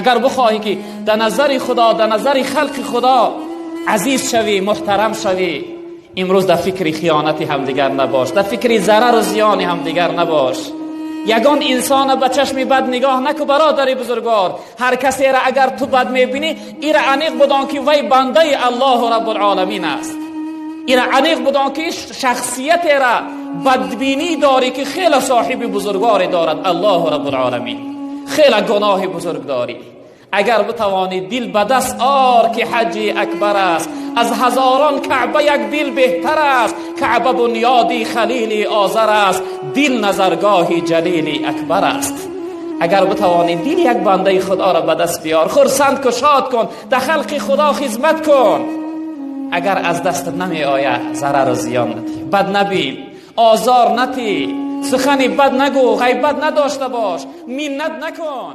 اگر بخواهی که در نظر خدا، در نظر خلق خدا عزیز شوی، محترم شوی، امروز در فکر خیانتی همدیگر نباش، در فکر ضرر و زیان همدیگر نباش. یگان انسان به چشم بد نگاه نکو برادر بزرگوار. هر کسی را اگر تو بد میبینی، این را انیق بدان که وی بنده الله رب العالمین است. این را انیق بدان که شخصیت را بدبینی داری که خیلی صاحب بزرگواری دارد الله رب العالمین، خیلی گناه بزرگ داری. اگر بتوانی دل به دست آر که حج اکبر است، از هزاران کعبه یک دل بهتر است. کعبه بنیادی خلیل آذر است، دل نظرگاهی جلیل اکبر است. اگر بتوانی دل یک بنده خدا را به دست بیار، خرسند کن، شاد کن، در خلق خدا خدمت کن. اگر از دست نمی آید ضرر و زیان نتی، بد نبین، آزار نتی، سخنی بد نگو، غیبت نداشته باش، منت نکن.